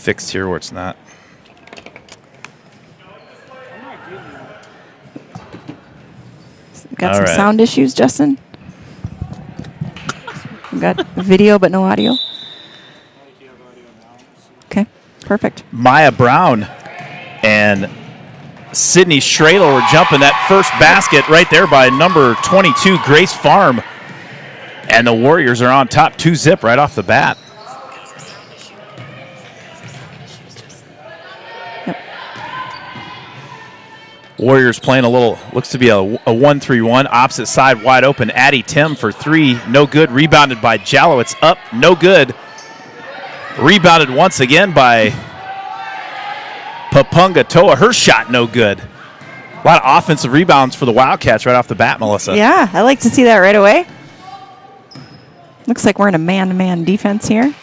fixed here where it's not. Got All some right. sound issues, Justin? We got video but no audio. Okay, perfect. Maya Brown and Sydney Schradel were jumping that first basket right there by number 22, Grace Farm. And the Warriors are on top 2-zip right off the bat. Yep. Warriors playing a little, looks to be a 1-3-1. Opposite side wide open. Addie Tim for three. No good. Rebounded by Jalowitz. Up. No good. Rebounded once again by Papunga Toa. Her shot no good. A lot of offensive rebounds for the Wildcats right off the bat, Melissa. Yeah, I like to see that right away. Looks like we're in a man-to-man defense here.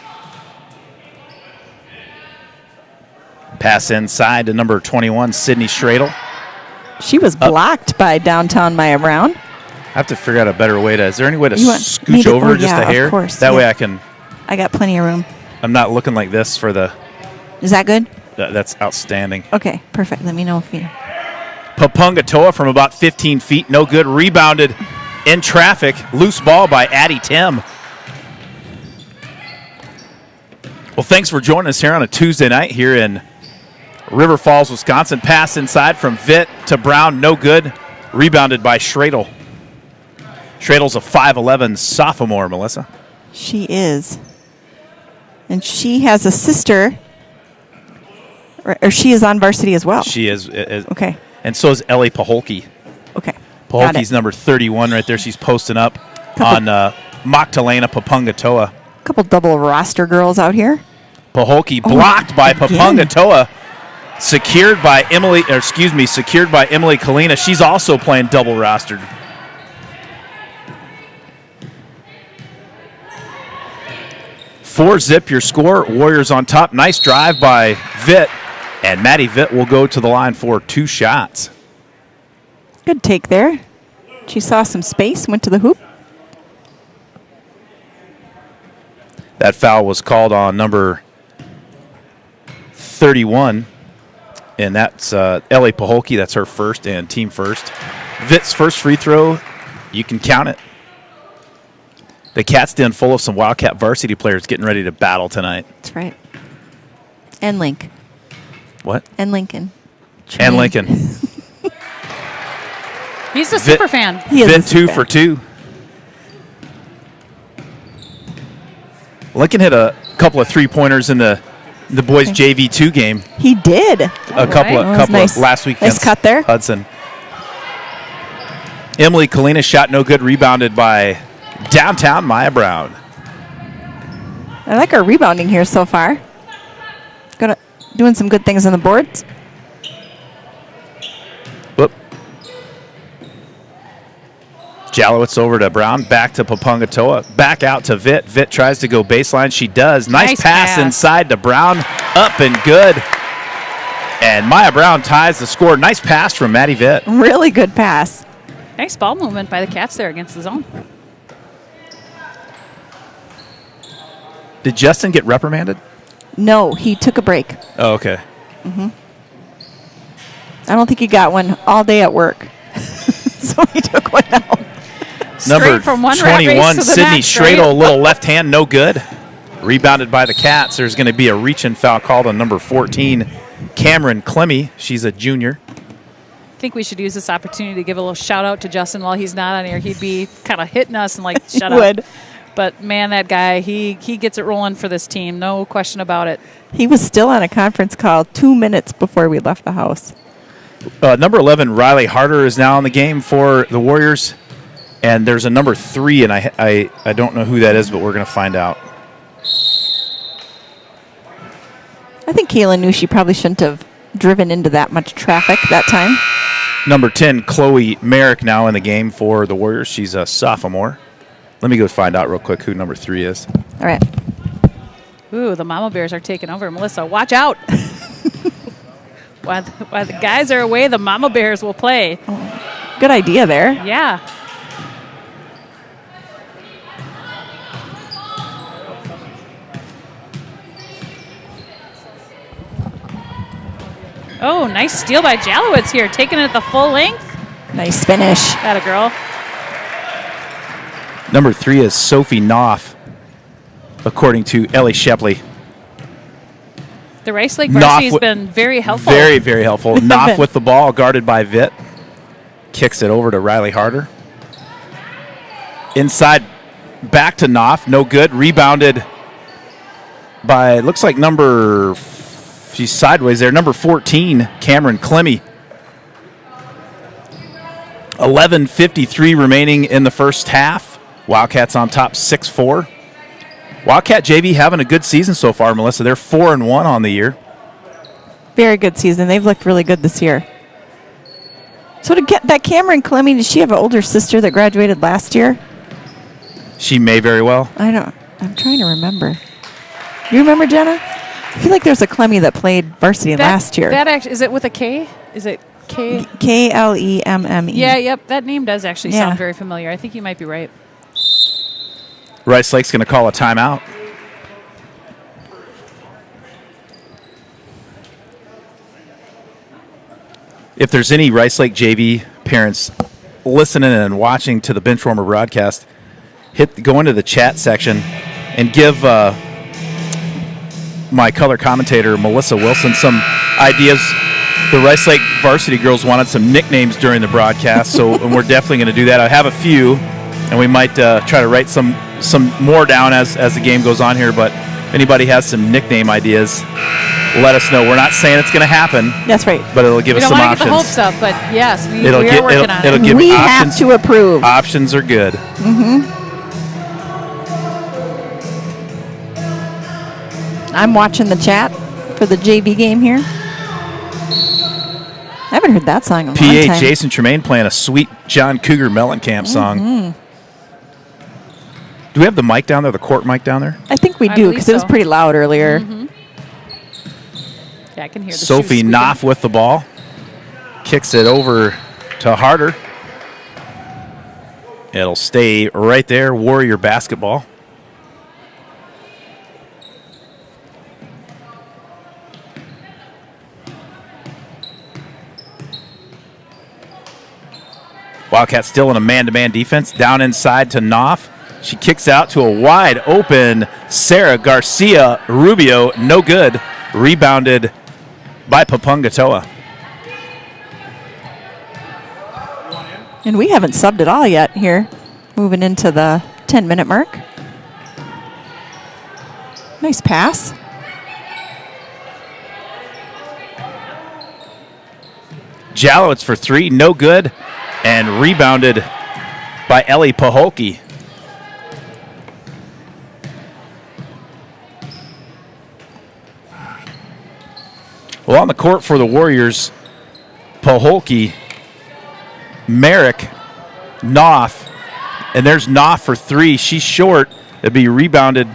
Pass inside to number 21, Sydney Schradel. She was blocked by downtown Maya Brown. I have to figure out a better way to, is there any way to You want me scooch to- over oh, just yeah, a hair? of course, That way yeah. I can, I got plenty of room. I'm not looking like this for the, Is that good? that's outstanding. Okay, perfect. Let me know if you... Papunga Toa from about 15 feet, no good. Rebounded in traffic. Loose ball by Addie Tim. Well, thanks for joining us here on a Tuesday night here in River Falls, Wisconsin. Pass inside from Vitt to Brown, no good. Rebounded by Schradel. Schradel's a 5'11 sophomore, Melissa. She is. And she has a sister, or she is on varsity as well. She is. Okay, And so is Ellie Paholke. okay. Got Paholke's it. number 31 right there. She's posting up Couple- on Magdalena Papunga Toa. Couple double roster girls out here. Paholke blocked by again. Papunga Toa. Secured by Emily Kalina. She's also playing double rostered. Four zip your score. Warriors on top. Nice drive by Vitt. And Maddie Vitt will go to the line for two shots. Good take there. She saw some space, went to the hoop. That foul was called on number 31. And that's Ellie Paholke. That's her first and team first. Vitt's first free throw, you can count it. The Cats Den full of some Wildcat varsity players getting ready to battle tonight. That's right. And Link. What? And Lincoln. And Lincoln. He's a super fan. He is a Vitt 2 super for fan. 2. Lincoln hit a couple of three-pointers in the boys' JV2 game. He did. A couple That was of nice. last week Nice against cut there. Hudson. Emily Kalina shot no good, rebounded by downtown Maya Brown. I like our rebounding here so far. Doing some good things on the boards. Whoop. Jalowitz over to Brown, back to Papunga Toa, back out to Vitt. Vitt tries to go baseline. She does. Nice pass inside to Brown. Up and good. And Maya Brown ties the score. Nice pass from Maddie Vitt. Really good pass. Nice ball movement by the Cats there against the zone. Did Justin get reprimanded? No, he took a break. Oh, okay. I don't think he got one all day at work. So he took one out. Number Straight from one rat race 21, to the Sydney next, right? Schradel, little left hand, no good. Rebounded by the Cats. There's going to be a reach-in foul called on number 14, Cameron Clemmy. She's a junior. I think we should use this opportunity to give a little shout out to Justin while he's not on here. He'd be kind of hitting us and like, shut would. up. But man, that guy, he gets it rolling for this team. No question about it. He was still on a conference call 2 minutes before we left the house. Number 11, Riley Harder, is now in the game for the Warriors. And there's a number 3, and I don't know who that is, but we're going to find out. I think Kayla knew she probably shouldn't have driven into that much traffic that time. Number 10, Chloe Merrick, now in the game for the Warriors. She's a sophomore. Let me go find out real quick who number 3 is. All right. Ooh, the Mama Bears are taking over. Melissa, watch out. While the guys are away, the Mama Bears will play. Good idea there. Yeah. Oh, nice steal by Jalowitz here, taking it the full length. Nice finish. Got a girl. Number 3 is Sophie Knopf, according to Ellie Shepley. The Rice Lake Knopf varsity has been very helpful. Very, very helpful. Knopf with the ball, guarded by Vitt. Kicks it over to Riley Harder. Inside, back to Knopf. No good. Rebounded by, looks like she's sideways there. Number 14, Cameron Clemmy. 11:53 remaining in the first half. Wildcats on top 6-4. Wildcat JV having a good season so far, Melissa. They're 4-1 on the year. Very good season. They've looked really good this year. So to get that Cameron Clemmy, does she have an older sister that graduated last year? She may very well. I'm trying to remember. You remember, Jenna? I feel like there's a Clemmy that played varsity last year. That actually, is it with a K? Is it K? Klemme. Yeah, yep. That name does actually Yeah. sound very familiar. I think you might be right. Rice Lake's going to call a timeout. If there's any Rice Lake JV parents listening and watching to the Benchwarmer broadcast, go into the chat section and give my color commentator, Melissa Wilson, some ideas. The Rice Lake varsity girls wanted some nicknames during the broadcast, so and we're definitely going to do that. I have a few, and we might try to write some more down as the game goes on here, but if anybody has some nickname ideas, let us know. We're not saying it's going to happen. That's right. But it'll give us some options. We don't want to get the hopes up, but yes, we are working on it. Give We options. have to approve. Options are good. I'm watching the chat for the JV game here. I haven't heard that song in a long PA time. Jason Tremaine playing a sweet John Cougar Mellencamp song. Do we have the mic down there, the court mic down there? I think we I do believe because it was so. pretty loud earlier. Yeah, I can hear the Sophie shoes squeaking. Knopf with the ball. Kicks it over to Harder. It'll stay right there. Warrior basketball. Wildcats still in a man-to-man defense. Down inside to Knopf. She kicks out to a wide open Sarah Garcia Rubio. No good. Rebounded by Papungatoa. And we haven't subbed at all yet here. Moving into the 10-minute mark. Nice pass. Jalowitz for 3, no good. And rebounded by Ellie Paholke. Well, on the court for the Warriors, Paholke, Merrick, Knopf, and there's Knopf for 3. She's short. It'd be rebounded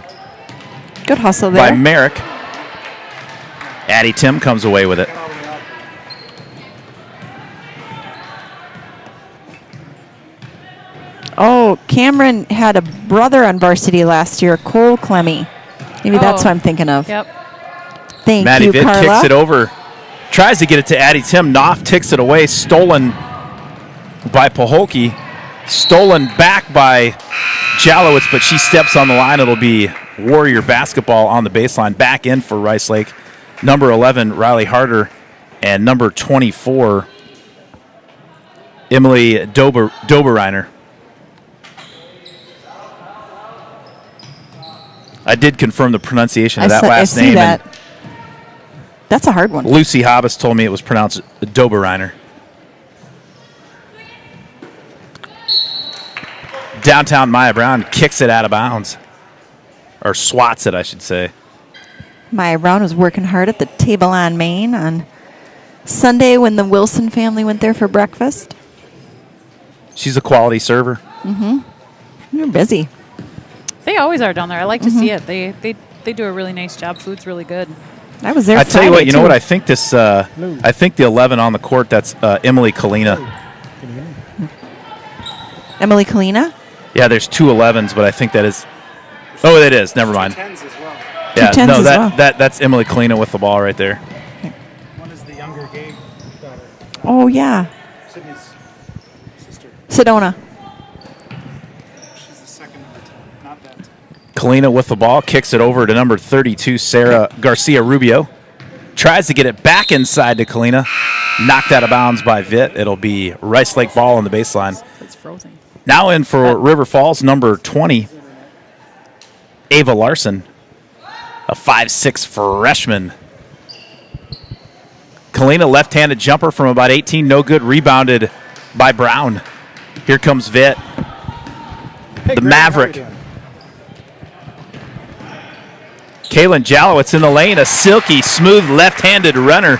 Good hustle by there. Merrick. Addie Tim comes away with it. Oh, Cameron had a brother on varsity last year, Cole Clemmy. Maybe that's Oh. what I'm thinking of. Yep. Thank Maddie you, Vitt Carla. kicks it over. Tries to get it to Addie Tim. Knopf takes it away. Stolen by Paholke. Stolen back by Jalowitz, but she steps on the line. It'll be Warrior basketball on the baseline. Back in for Rice Lake. Number 11, Riley Harder. And number 24, Emily Doberreiner. I did confirm the pronunciation of that last I name. see and that. That's a hard one. Lucy Hobbs told me it was pronounced Doberreiner. Downtown Maya Brown kicks it out of bounds. Or swats it, I should say. Maya Brown was working hard at the table on Main on Sunday when the Wilson family went there for breakfast. She's a quality server. You're busy. They always are down there. I like to see it. They do a really nice job. Food's really good. I was there I tell you what, Friday, you know too. what? I think this. I think the 11 on the court. That's Emily Kalina. Emily Kalina? Yeah, there's 2 11s, but I think that is. Oh, it is. Never mind. 10s as well. Yeah, 2 10s no, as well. that's Emily Kalina with the ball right there. One is the younger Gage. Oh, yeah. Sydney's sister. Sedona. She's the second number 10, not that 10. Kalina with the ball, kicks it over to number 32, Sarah Garcia Rubio. Tries to get it back inside to Kalina. Knocked out of bounds by Vitt. It'll be Rice Lake ball on the baseline. It's frozen. Now in for River Falls, number 20, Ava Larson, a 5'6" freshman. Kalina left-handed jumper from about 18, no good, rebounded by Brown. Here comes Vitt, Hey, the Greg, Maverick. how you doing? Kaylin Jalowitz in the lane, a silky, smooth left-handed runner.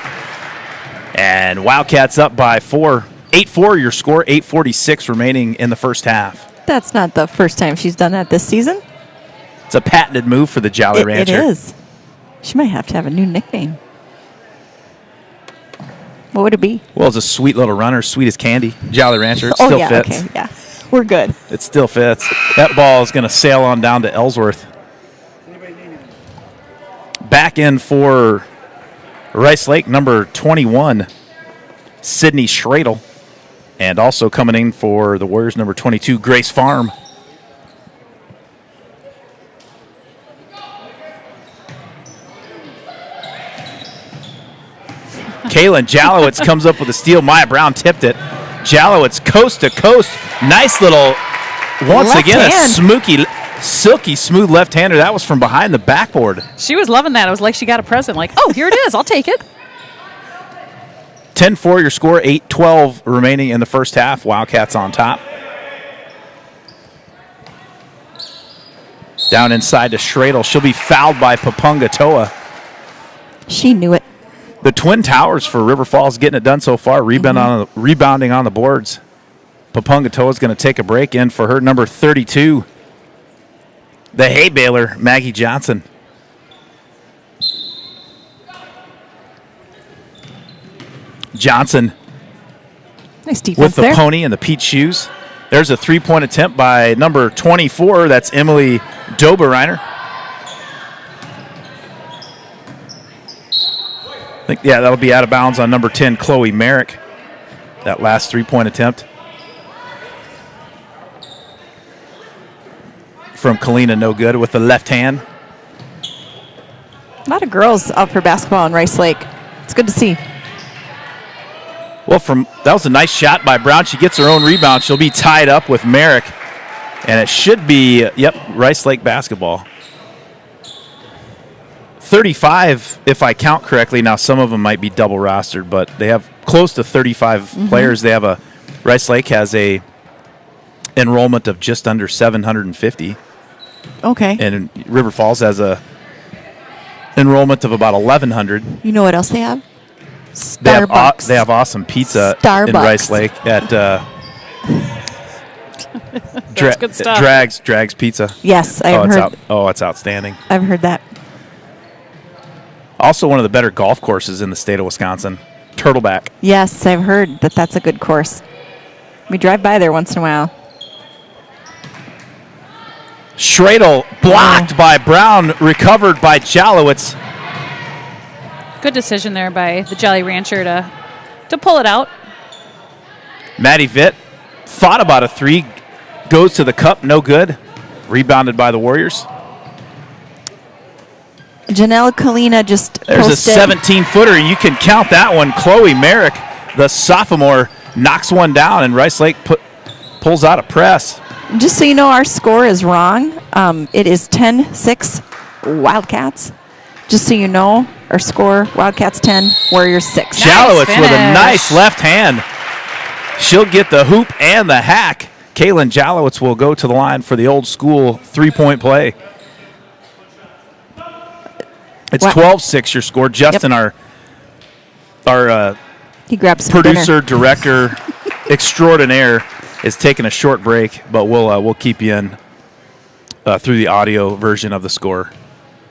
And Wildcats up by 4. 8-4 your score, 8:46 remaining in the first half. That's not the first time she's done that this season. It's a patented move for the Jolly It Rancher. is. She might have to have a new nickname. What would it be? Well, it's a sweet little runner, sweet as candy. Jolly Rancher, it Oh, still yeah, fits. okay, yeah. We're good. It still fits. That ball is going to sail on down to Ellsworth. Anybody need anything? Back in for Rice Lake, number 21, Sydney Schradel. And also coming in for the Warriors, number 22, Grace Farm. Kaylin Jalowitz comes up with a steal. Maya Brown tipped it. Jalowitz coast to coast. Nice little, once Left again, hand. a silky smooth left-hander. That was from behind the backboard. She was loving that. It was like she got a present. Like, oh, here it is. I'll take it. 10-4 your score, 8-12 remaining in the first half. Wildcats on top. Down inside to Schradel. She'll be fouled by Papunga Toa. She knew it. The Twin Towers for River Falls getting it done so far, rebounding on the boards. Papunga Toa is going to take a break in for her number 32, the hay baler, Maggie Johnson. Johnson Nice defense with the there. pony and the peach shoes. There's a three-point attempt by number 24. That's Emily Doberreiner. I think, yeah, that'll be out of bounds on number 10, Chloe Merrick. That last three-point attempt. From Kalina, no good with the left hand. A lot of girls out for basketball in Rice Lake. It's good to see. Well, that was a nice shot by Brown. She gets her own rebound. She'll be tied up with Merrick. And it should be, Rice Lake basketball. 35, if I count correctly. Now, some of them might be double rostered, but they have close to 35 players. They have Rice Lake has a enrollment of just under 750. Okay. And River Falls has a enrollment of about 1,100. You know what else they have? They have, Starbucks. they have awesome pizza in Starbucks. Rice Lake at That's good stuff. Drags Pizza. Yes, I've heard. It's outstanding. I've heard that. Also one of the better golf courses in the state of Wisconsin. Turtleback. Yes, I've heard that that's a good course. We drive by there once in a while. Schradel blocked by Brown, recovered by Jalowitz. Good decision there by the Jolly Rancher to pull it out. Maddie Vitt thought about a three, goes to the cup, no good. Rebounded by the Warriors. Janelle Kalina just There's posted. a 17-footer, and you can count that one. Chloe Merrick, the sophomore, knocks one down, and Rice Lake pulls out a press. Just so you know, our score is wrong. It is 10-6 Wildcats. Just so you know, our score, Wildcats 10, Warriors 6. Jalowitz with a finish. nice left hand. She'll get the hoop and the hack. Kaylin Jalowitz will go to the line for the old school three-point play. It's Wow. 12-6 your score. Justin, our He grabbed some producer, dinner. director extraordinaire, is taking a short break, but we'll keep you in through the audio version of the score.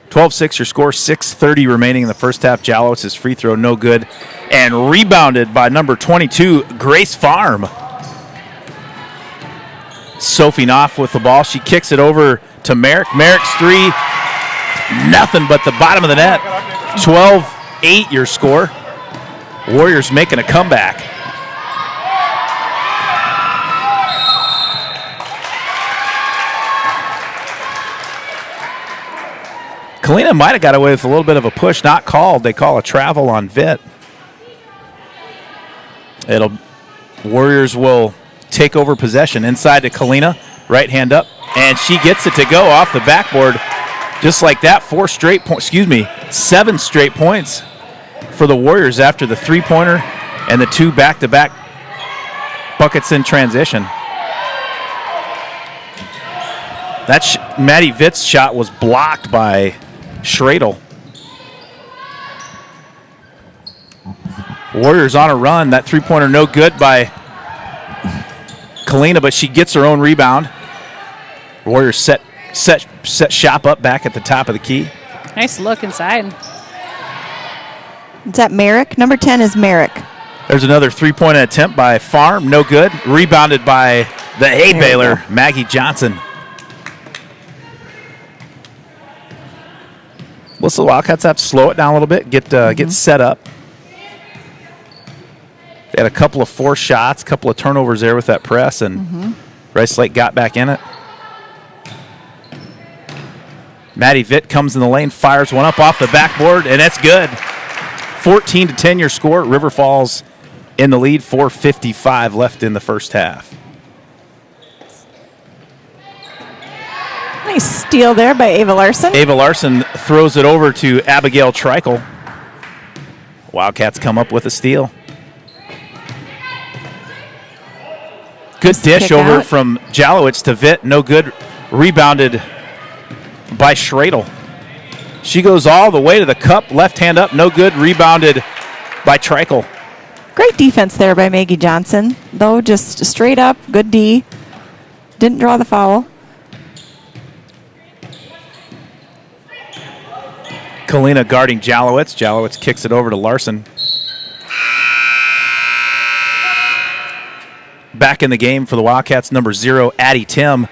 12-6 your score, 6:30 remaining in the first half. Jalowitz's free throw, no good. And rebounded by number 22, Grace Farm. Sophie Knopf with the ball. She kicks it over to Merrick. Merrick's three, nothing but the bottom of the net. 12-8 your score. Warriors making a comeback. Kalina might have got away with a little bit of a push, not called. They call a travel on Vitt. Warriors will take over possession inside to Kalina, right hand up, and she gets it to go off the backboard. Just like that, 7 straight points for the Warriors after the three-pointer and the 2 back-to-back buckets in transition. That Maddie Vitt's shot was blocked by Schradel. Warriors on a run. That three-pointer no good by Kalina, but she gets her own rebound. Warriors set shop up back at the top of the key. Nice look inside. Is that Merrick? Number 10 is Merrick. There's another three-point attempt by Farm. No good. Rebounded by the hay baler, Maggie Johnson. Listen, the Wildcats have to slow it down a little bit, get set up. They had a couple of forced shots, a couple of turnovers there with that press, and Rice Lake got back in it. Maddie Vitt comes in the lane, fires one up off the backboard, and that's good. 14-10 your score. River Falls in the lead, 4:55 left in the first half. Nice steal there by Ava Larson. Ava Larson throws it over to Abigail Treichel. Wildcats come up with a steal. Good dish over from Jalowitz to Vitt. No good. Rebounded by Schradel. She goes all the way to the cup. Left hand up. No good. Rebounded by Treichel. Great defense there by Maggie Johnson, though, just straight up. Good D. Didn't draw the foul. Kalina guarding Jalowitz. Jalowitz kicks it over to Larson. Back in the game for the Wildcats, number 0, Addie Tim.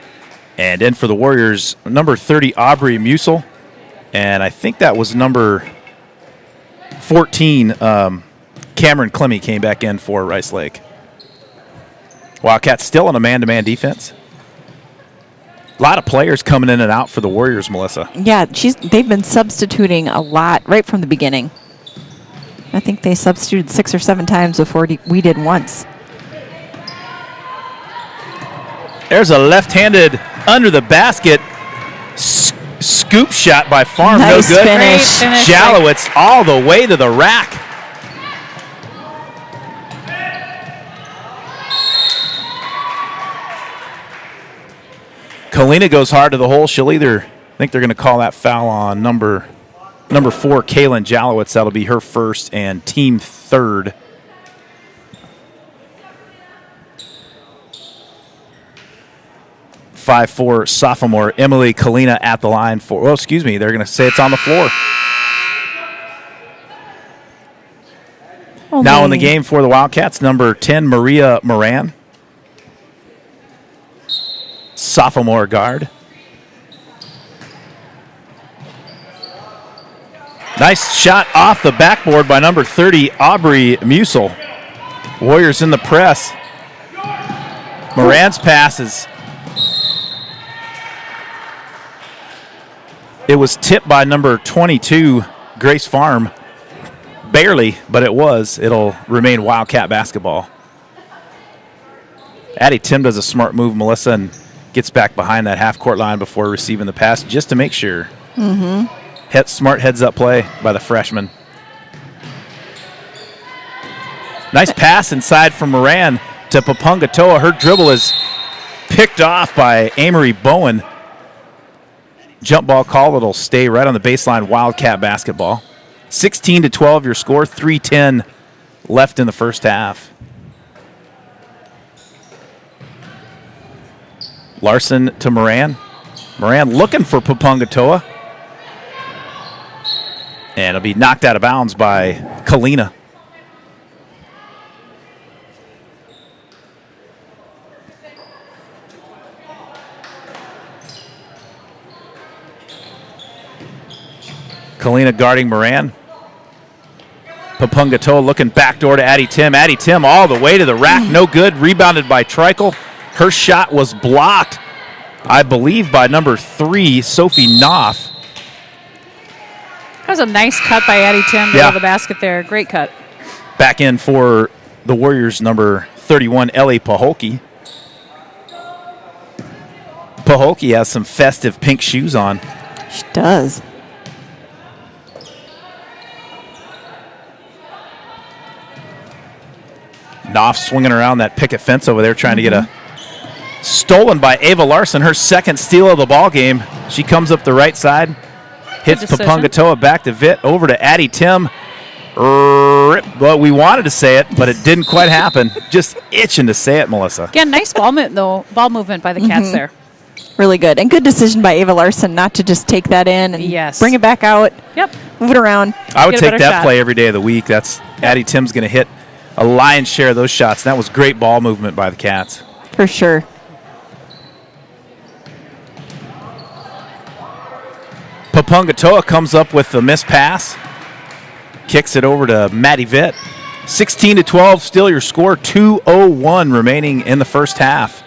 And in for the Warriors, number 30, Aubrey Musel. And I think that was number 14, Cameron Clemmy came back in for Rice Lake. Wildcats still on a man-to-man defense. A lot of players coming in and out for the Warriors, Melissa. Yeah, they've been substituting a lot right from the beginning. I think they substituted 6 or 7 times before we did once. There's a left-handed under the basket scoop shot by Farm. Nice no good. finish. Great finish. Jalowitz all the way to the rack. Kalina goes hard to the hole. She'll either, I think they're going to call that foul on number 4, Kaylin Jalowitz. That'll be her first and team third. .54 sophomore Emily Kalina at the line for. Well, excuse me. They're going to say it's on the floor. Now in the game for the Wildcats, number 10 Maria Moran. Sophomore guard. Nice shot off the backboard by number 30, Aubrey Musel. Warriors in the press. Moran's passes. It was tipped by number 22, Grace Farm. Barely, but it was. It'll remain Wildcat basketball. Addie Tim does a smart move, Melissa, and gets back behind that half-court line before receiving the pass just to make sure. Smart heads-up play by the freshman. Nice pass inside from Moran to Papungatoa. Her dribble is picked off by Amory Bowen. Jump ball call. It'll stay right on the baseline. Wildcat basketball. 16-12 your score. 3:10 left in the first half. Larson to Moran. Moran looking for Papungatoa. And it'll be knocked out of bounds by Kalina. Kalina guarding Moran. Papungatoa looking backdoor to Addie Tim. Addie Tim all the way to the rack. No good. Rebounded by Treichel. Her shot was blocked, I believe, by number 3, Sophie Knopf. was a nice cut by Addie Tim to the basket there. Great cut. Back in for the Warriors, number 31, Ellie Paholke. Paholke has some festive pink shoes on. She does. Knopf swinging around that picket fence over there, trying to get a stolen by Ava Larson, her second steal of the ball game. She comes up the right side, hits decision. Papungatoa back to Vitt, over to Addie Tim. Well, we wanted to say it, but it didn't quite happen. Just itching to say it, Melissa. Again, nice ball movement by the Cats there. Really good. And good decision by Ava Larson not to just take that in and Yes. bring it back out, Yep. move it around. I would Get a take better that shot. play every day of the week. That's Addie Tim's going to hit a lion's share of those shots. And that was great ball movement by the Cats. For sure. Papungatoa comes up with the missed pass, kicks it over to Maddie Vitt. 16-12, still your score. 2:01 remaining in the first half.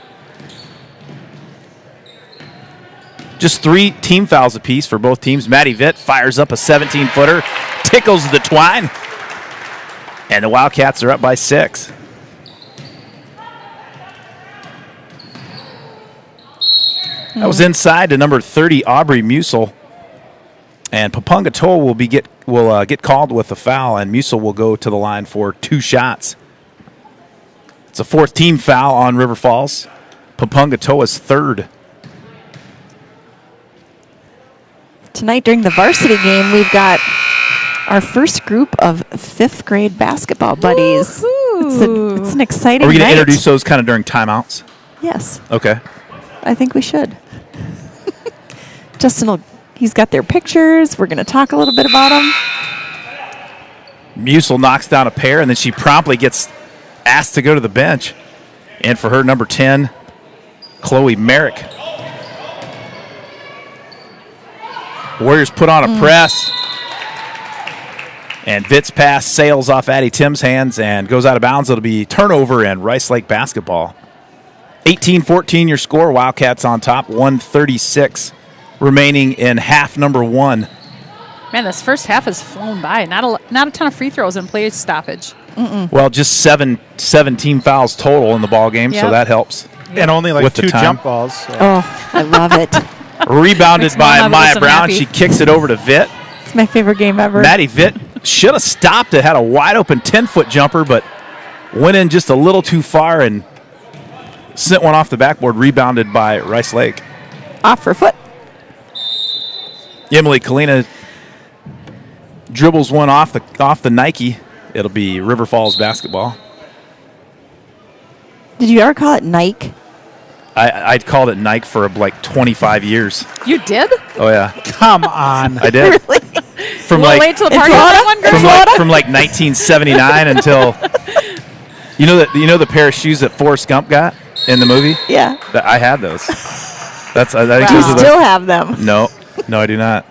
Just 3 team fouls apiece for both teams. Maddie Vitt fires up a 17-footer, tickles the twine, and the Wildcats are up by 6. That was inside to number 30, Aubrey Musil. And Papungatoa will get called with a foul, and Musil will go to the line for 2 shots. It's a 4th team foul on River Falls. Papungatoa's 3rd. Tonight during the varsity game, we've got our first group of 5th grade basketball buddies. It's an exciting Are we going night. to introduce those kind of during timeouts? Yes, Okay. I think we should. He's got their pictures. We're going to talk a little bit about them. Musil knocks down a pair, and then she promptly gets asked to go to the bench. And for her, number 10, Chloe Merrick. Warriors put on a press. And Vitt's pass sails off Addie Tim's hands and goes out of bounds. It'll be turnover and Rice Lake basketball. 18-14 your score. Wildcats on top. 136 remaining in half number 1. Man, this first half has flown by. Not a ton of free throws and play stoppage. Well, just 7 team fouls total in the ball game, so Yep. that helps. And only like With the 2 time. jump balls. So. Oh, I love it. Rebounded Makes by Mom Maya Evelyn Brown. happy. She kicks it over to Vitt. It's my favorite game ever. Maddie Vitt should have stopped it, had a wide open 10-foot jumper, but went in just a little too far and sent one off the backboard, rebounded by Rice Lake. Off her foot. Emily Kalina dribbles one off the Nike. It'll be River Falls basketball. Did you ever call it Nike? I'd called it Nike for like 25 years. You did? Oh yeah, Come on. I did. Really? From Well, like wait till the in party Florida? on one girl. from like 1979 until you know the pair of shoes that Forrest Gump got in the movie. Yeah. That I had those. That's I think Do you those are still have them? no, I do not.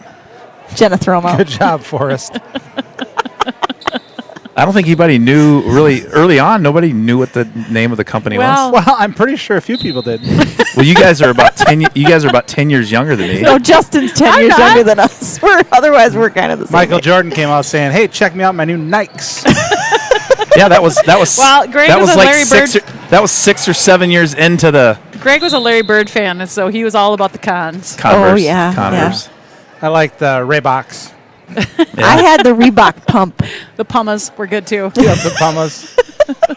Jenna, throw them out. Good job, Forrest. I don't think anybody knew really early on. Nobody knew what the name of the company Well- was. Well, I'm pretty sure a few people did. Well, you guys are about 10. You guys are about 10 years younger than me. No, Justin's 10 I'm years not. younger than us. Otherwise, we're kind of the same. Michael age. Jordan came out saying, "Hey, check me out my new Nikes." Yeah, that was. Well, Greg that was a like Larry Bird- that was 6 or 7 years into the Greg was a Larry Bird fan, and so he was all about the cons. Converse. yeah, Converse. I like the Reeboks. I had the Reebok pump. The Pumas were good too. Yeah, the Pumas.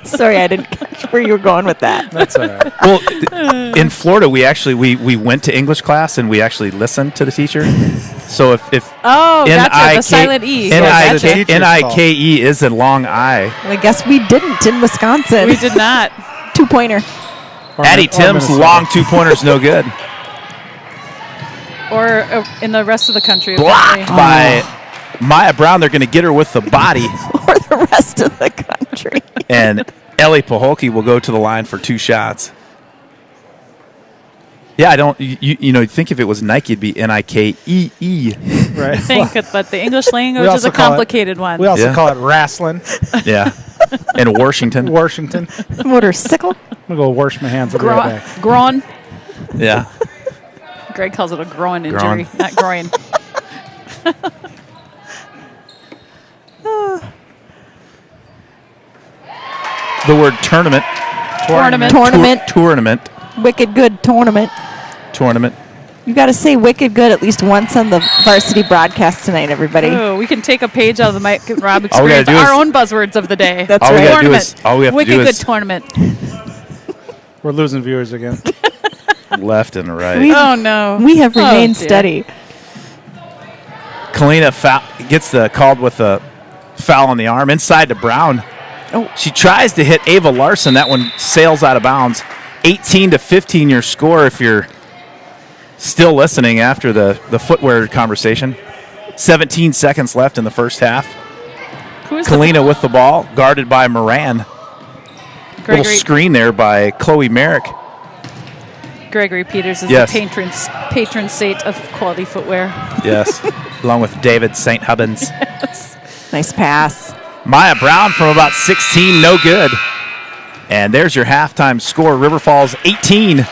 Sorry, I didn't catch where you were going with that. That's all right. Well, in Florida, we went to English class and we actually listened to the teacher. So if Oh, gotcha. The N-I-K silent E. N-I-K- Gotcha. N-I-K-E is a long I. I guess we didn't in Wisconsin. We did not. 2-pointer. Or Addie Min- or Tim's Minnesota. long 2-pointer's no good. Or in the rest of the country. Blocked apparently. by Maya Brown. They're going to get her with the body. Or the rest of the country. And Ellie Paholke will go to the line for 2 shots. Yeah, I don't. You think if it was Nike, it'd be Nikee. Right. I think, but the English language is also a call it- complicated one. We also Yeah. call it wrestling. Yeah, in Washington. Washington. Motorcycle. I'm gonna go wash my hands. I'll be right back. Groin. Yeah, Greg calls it a groin injury, Groin. not groin. the word tournament. Tournament. Wicked good tournament. Tournament. You got to say wicked good at least once on the varsity broadcast tonight, everybody. Oh, we can take a page out of the Mike and Rob All we gotta experience. do is- Our own buzzwords of the day. That's All we right. gotta do Tournament. is- all we have to Wicked do good is- tournament. We're losing viewers again. Left and right. Oh no. We have Oh, remained dear. steady. Kalina gets called with a foul on the arm inside to Brown. Oh. She tries to hit Ava Larson. That one sails out of bounds. 18-15 your score if you're still listening after the footwear conversation. 17 seconds left in the first half. Who is Kalina with the ball, guarded by Moran. Gregory, Little screen there by Chloe Merrick. Gregory Peters is Yes. the patron saint of quality footwear. Yes, along with David St. Hubbins. Nice pass. Maya Brown from about 16, no good. And there's your halftime score. River Falls 18,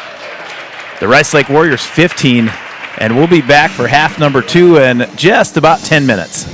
the Rice Lake Warriors 15. And we'll be back for half number 2 in just about 10 minutes.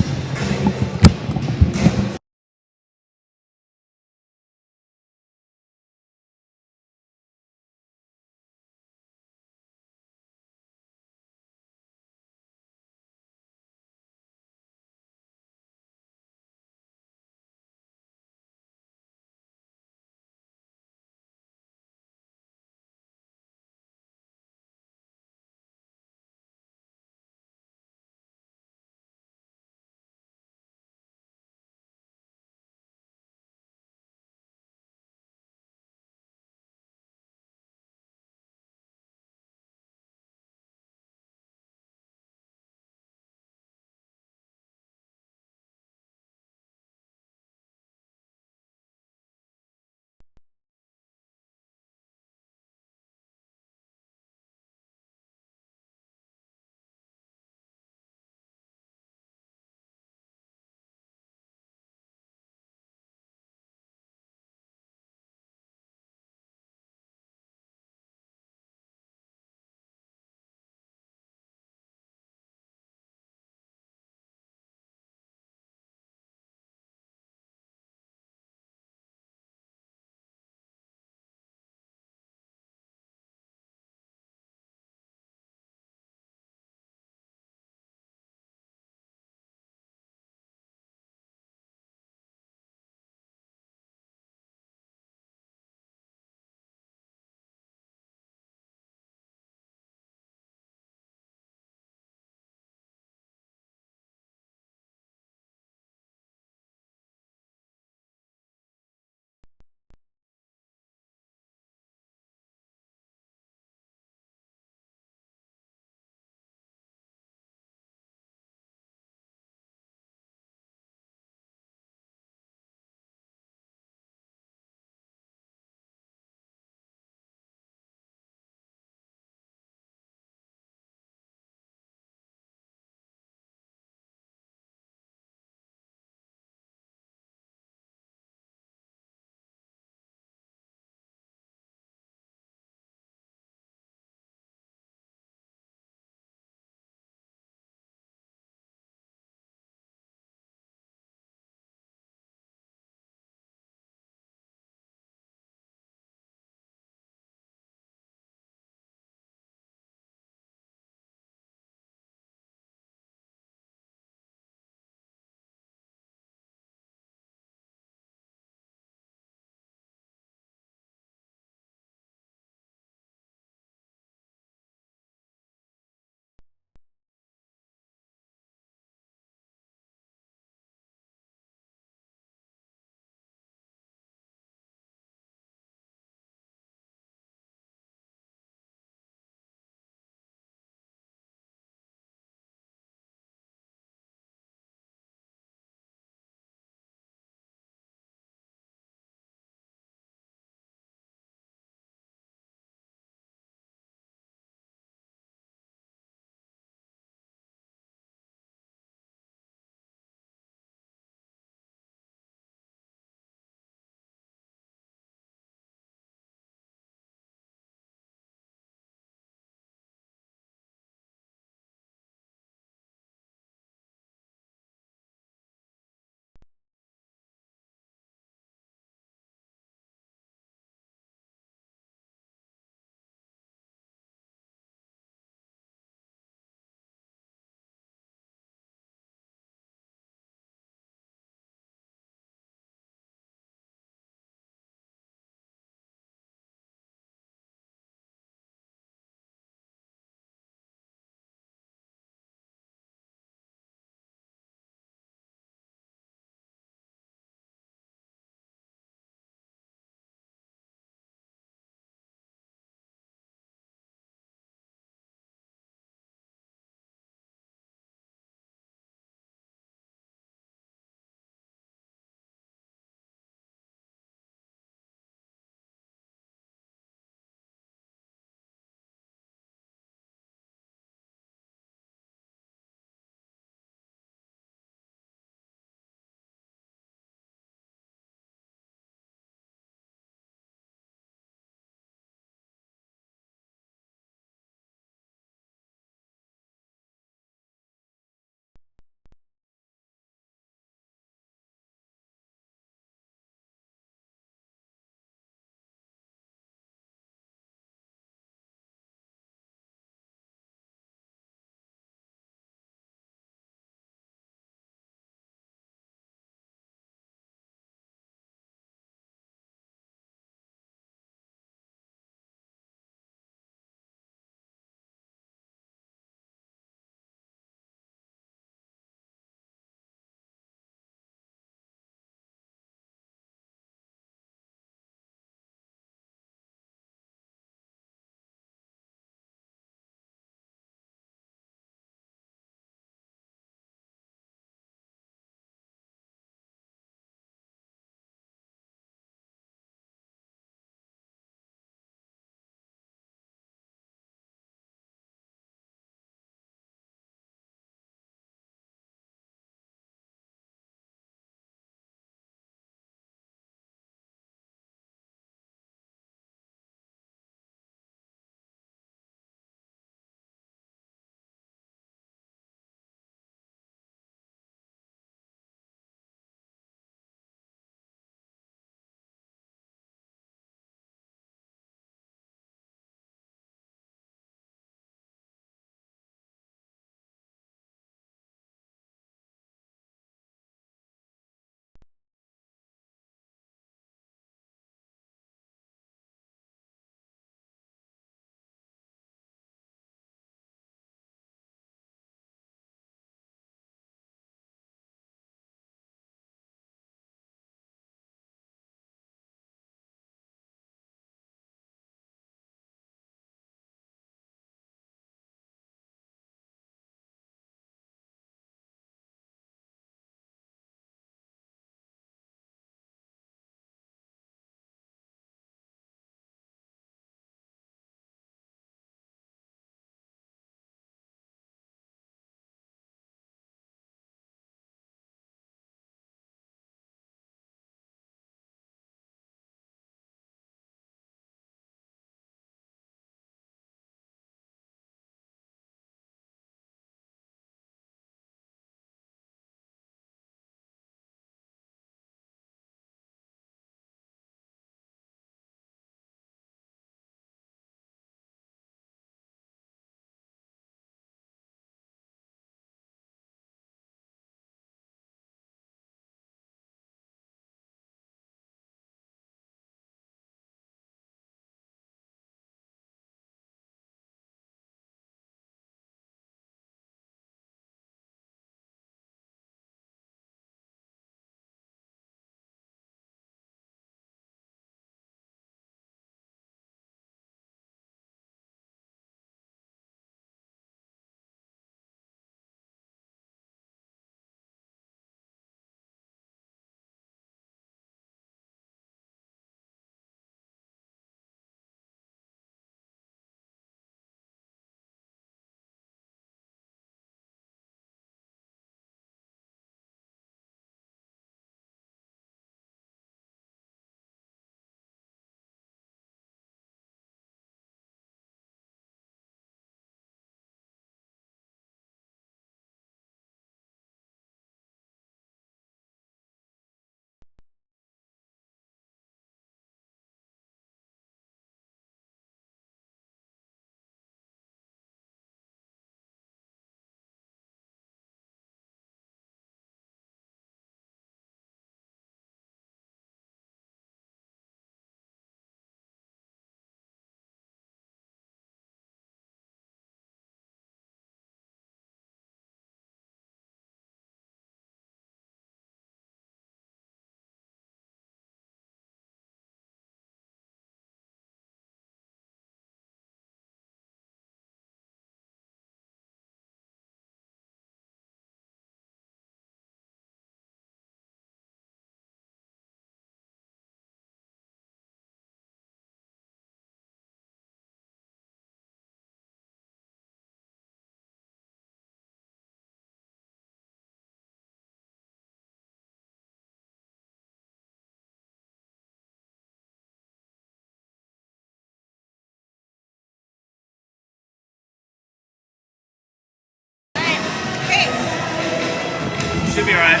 Should be all right.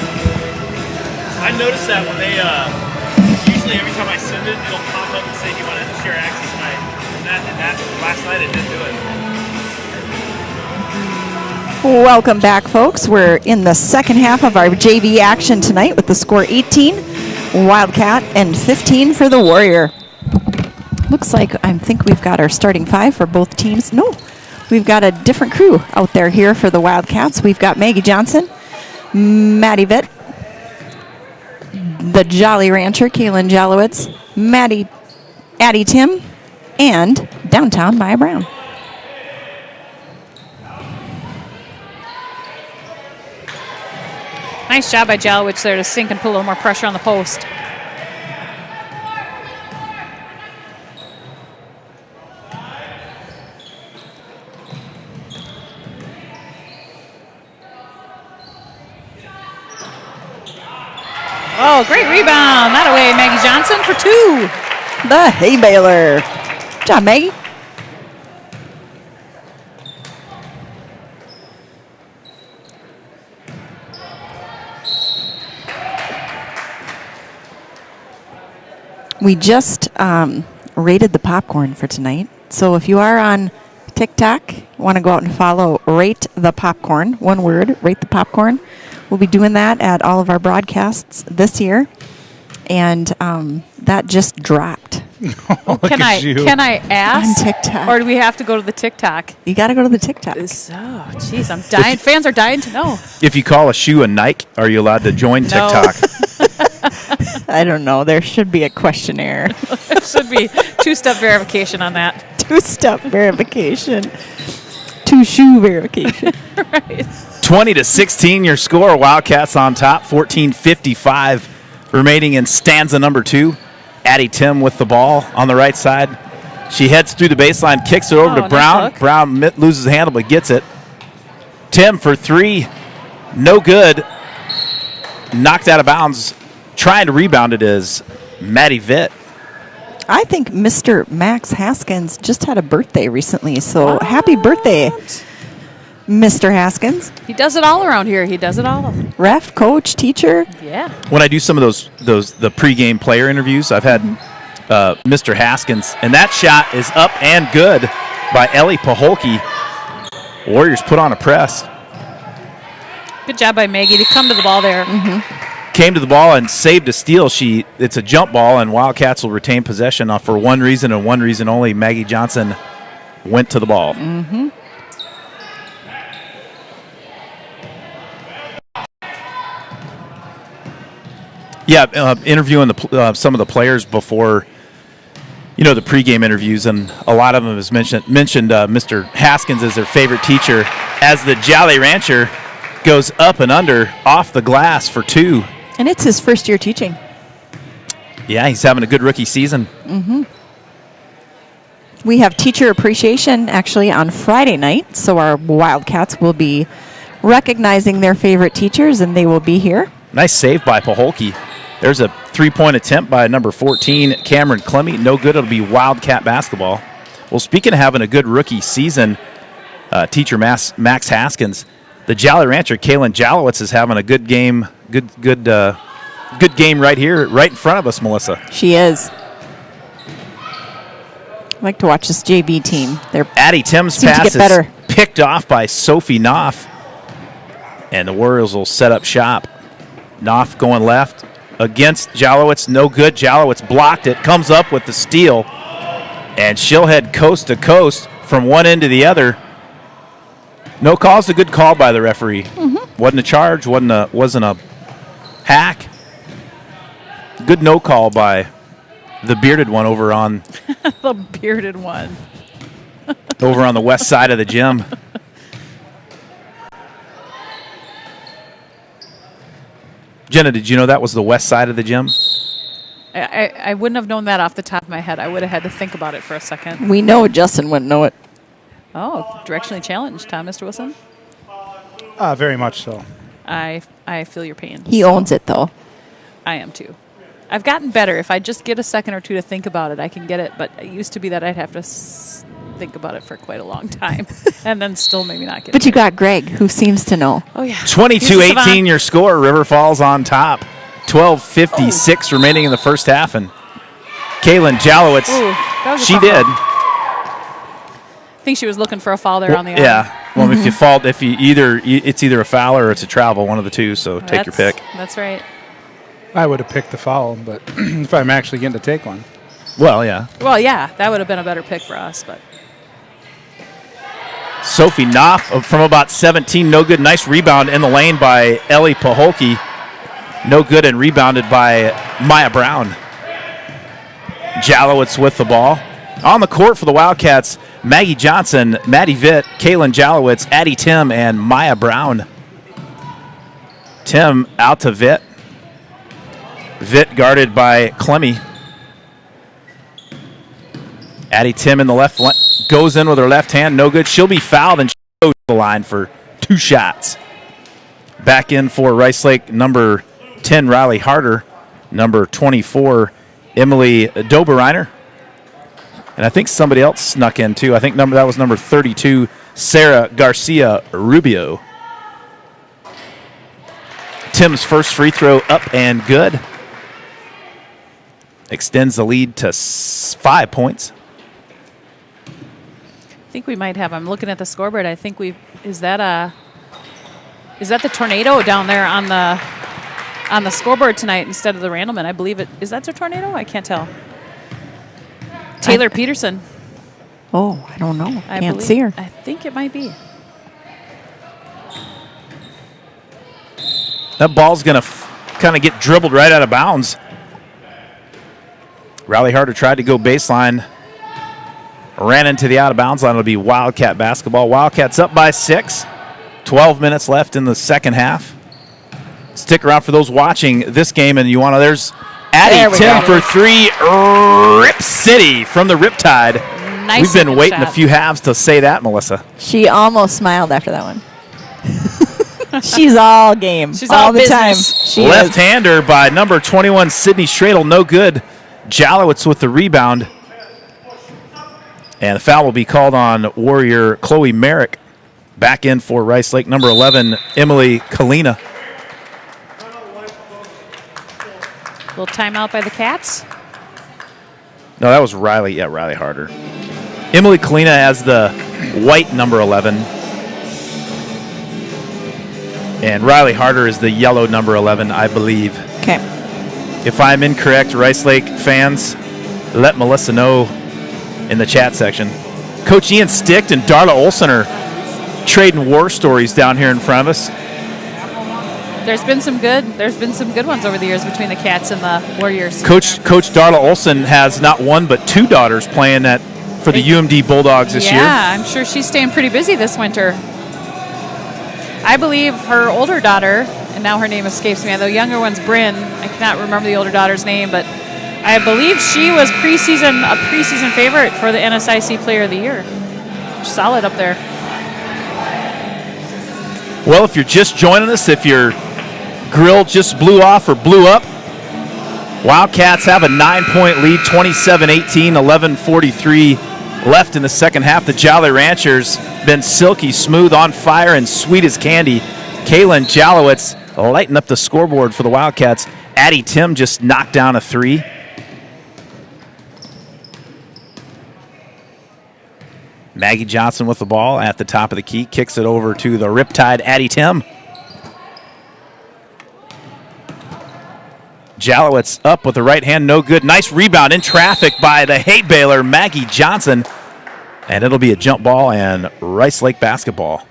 I noticed that when they, usually every time I send it, it'll pop up and say, do you want to share access tonight? And that last night it didn't do it. Welcome back, folks. We're in the second half of our JV action tonight with the score 18 Wildcat and 15 for the Warrior. Looks like I think we've got our starting five for both teams. No, we've got a different crew out there here for the Wildcats. We've got Maggie Johnson, Maddie Vitt, the Jolly Rancher, Kaylin Jalowitz, Addie Tim, and Downtown Maya Brown. Nice job by Jalowitz there to sink and put a little more pressure on the post. Oh, great rebound. That away, Maggie Johnson for 2. The Hay Baler. Good job, Maggie. We just rated the popcorn for tonight. So if you are on TikTok, want to go out and follow Rate the Popcorn, one word, Rate the Popcorn. We'll be doing that at all of our broadcasts this year. And that just dropped. Can I ask? On TikTok. Or do we have to go to the TikTok? You got to go to the TikTok. Oh, jeez, I'm dying. Fans are dying to know. If you call a shoe a Nike, are you allowed to join TikTok? I don't know. There should be a questionnaire. There should be 2-step verification on that. 2-step verification. 2-shoe verification. Right. 20-16 your score. Wildcats on top. 14:55 remaining in stanza number 2. Addie Tim with the ball on the right side. She heads through the baseline, kicks it over to nice Brown. hook. Brown loses the handle but gets it. Tim for 3. No good. Knocked out of bounds. Trying to rebound it is Maddie Vitt. I think Mr. Max Haskins just had a birthday recently, so happy birthday, Mr. Haskins. He does it all around here. He does it all. Ref, coach, teacher. Yeah. When I do some of the pregame player interviews, I've had Mr. Haskins, and that shot is up and good by Ellie Paholke. Warriors put on a press. Good job by Maggie to come to the ball there. Came to the ball and saved a steal. It's a jump ball, and Wildcats will retain possession for one reason and one reason only. Maggie Johnson went to the ball. Yeah, interviewing some of the players before, the pregame interviews, and a lot of them has mentioned Mr. Haskins as their favorite teacher, as the Jolly Rancher goes up and under off the glass for 2. And it's his first year teaching. Yeah, he's having a good rookie season. We have teacher appreciation actually on Friday night, so our Wildcats will be recognizing their favorite teachers, and they will be here. Nice save by Paholke. There's a 3-point attempt by number 14, Cameron Clemmy. No good. It'll be Wildcat basketball. Well, speaking of having a good rookie season, teacher Max Haskins, the Jolly Rancher, Kaylin Jalowitz, is having a good game. Good game right here, right in front of us, Melissa. She is. I like to watch this JV team. They're Addie Tim's seem to pass get better. is picked off by Sophie Knopf, and the Warriors will set up shop. Knopf going left against Jalowitz, no good. Jalowitz blocked it, comes up with the steal, and she'll head coast to coast from one end to the other. No call is a good call by the referee. Wasn't a charge, wasn't a hack. Good no call by the bearded one over on The bearded one. over on the west side of the gym. Jenna, did you know that was the west side of the gym? I wouldn't have known that off the top of my head. I would have had to think about it for a second. We know Justin wouldn't know it. Oh, directionally challenged, huh, Mr. Wilson? Very much so. I feel your pain. He owns it, though. I am too. I've gotten better. If I just get a second or two to think about it, I can get it. But it used to be that I'd have to think about it for quite a long time, and then still maybe not get. But you got Greg, who seems to know. Oh yeah. 22-18 your score. River Falls on top. 12:56 remaining in the first half, and Kaylin Jalowitz, That was a she foul. did. I think she was looking for a foul there on the arm. Yeah. Well, if you fall, it's either a foul or it's a travel, one of the two. So take your pick. That's right. I would have picked the foul, but if I'm actually getting to take one. Well, yeah. Well, yeah, that would have been a better pick for us, but Sophie Knopf from about 17, no good. Nice rebound in the lane by Ellie Paholke. No good, and rebounded by Maya Brown. Jalowitz with the ball. On the court for the Wildcats, Maggie Johnson, Maddie Vitt, Kaylin Jalowitz, Addie Tim, and Maya Brown. Tim out to Vitt. Vitt guarded by Clemmy. Addie Tim in the left, goes in with her left hand, no good. She'll be fouled, and she goes to the line for 2 shots. Back in for Rice Lake, number 10, Riley Harder. Number 24, Emily Doberreiner. And I think somebody else snuck in, too. I think that was number 32, Sarah Garcia Rubio. Tim's first free throw up and good. Extends the lead to 5 points. I think we might have. I'm looking at the scoreboard. I think is that the tornado down there on the scoreboard tonight instead of the Randleman? I believe it is. That the tornado? I can't tell. Taylor Peterson. Oh, I don't know. I Can't believe- see her. I think it might be. That ball's going to kind of get dribbled right out of bounds. Riley Harder tried to go baseline. Ran into the out-of-bounds line. It'll be Wildcat basketball. Wildcats up by 6. 12 minutes left in the second half. Stick around for those watching this game, and there's Addie Tim for 3. Rip City from the Riptide. Nice. We've been looking waiting shot. a few halves to say that, Melissa. She almost smiled after that one. She's all game. She's all the business. time. She is. Left-hander by number 21, Sydney Stradle. No good. Jalowitz with the rebound. And the foul will be called on Warrior Chloe Merrick. Back in for Rice Lake, number 11, Emily Kalina. Little timeout by the Cats. No, that was Riley. Yeah, Riley Harder. Emily Kalina has the white number 11. And Riley Harder is the yellow number 11, I believe. Okay. If I'm incorrect, Rice Lake fans, let Melissa know in the chat section. Coach Ian Sticht and Darla Olsen are trading war stories down here in front of us. There's been some good ones over the years between the Cats and the Warriors. Coach Darla Olsen has not one but 2 daughters playing for the UMD Bulldogs this year. Yeah, I'm sure she's staying pretty busy this winter. I believe her older daughter, and now her name escapes me, the younger one's Bryn. I cannot remember the older daughter's name, but I believe she was a preseason favorite for the NSIC Player of the Year. Solid up there. Well, if you're just joining us, if your grill just blew off or blew up, Wildcats have a 9-point lead, 27-18, 11:43 left in the second half. The Jolly Ranchers been silky smooth, on fire, and sweet as candy. Kaylin Jalowitz lighting up the scoreboard for the Wildcats. Addie Tim just knocked down a 3. Maggie Johnson with the ball at the top of the key, kicks it over to the Riptide Addie Tim. Jalowitz up with the right hand, no good. Nice rebound in traffic by the hay baler, Maggie Johnson. And it'll be a jump ball and Rice Lake basketball.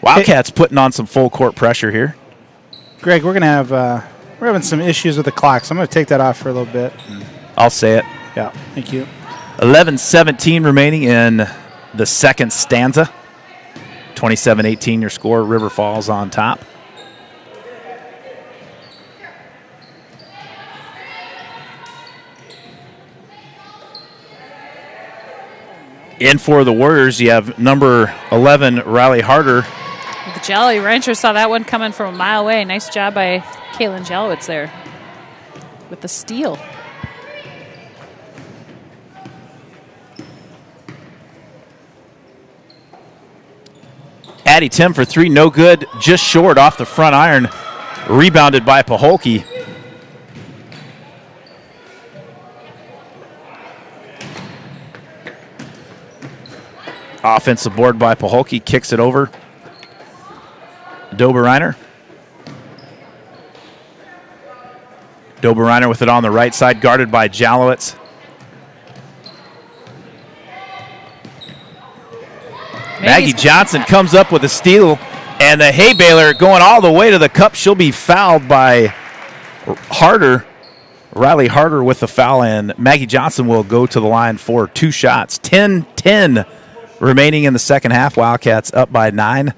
Wildcats putting on some full court pressure here. Greg, we're having some issues with the clock, so I'm going to take that off for a little bit. I'll say it. Yeah, thank you. 11:17 remaining in the second stanza. 27-18 your score. River Falls on top. In for the Warriors, you have number 11, Riley Harder. The Jolly Ranchers saw that one coming from a mile away. Nice job by Kaylin Jalowitz there with the steal. Maddie Tim for three, no good, just short off the front iron. Rebounded by Paholke. Offensive board by Paholke, kicks it over. Doberreiner. Doberreiner with it on the right side, guarded by Jalowitz. Maggie Johnson comes up with a steal, and the hay baler going all the way to the cup. She'll be fouled by Harder. Riley Harder with the foul, and Maggie Johnson will go to the line for two shots. 10-10 remaining in the second half. Wildcats up by 9.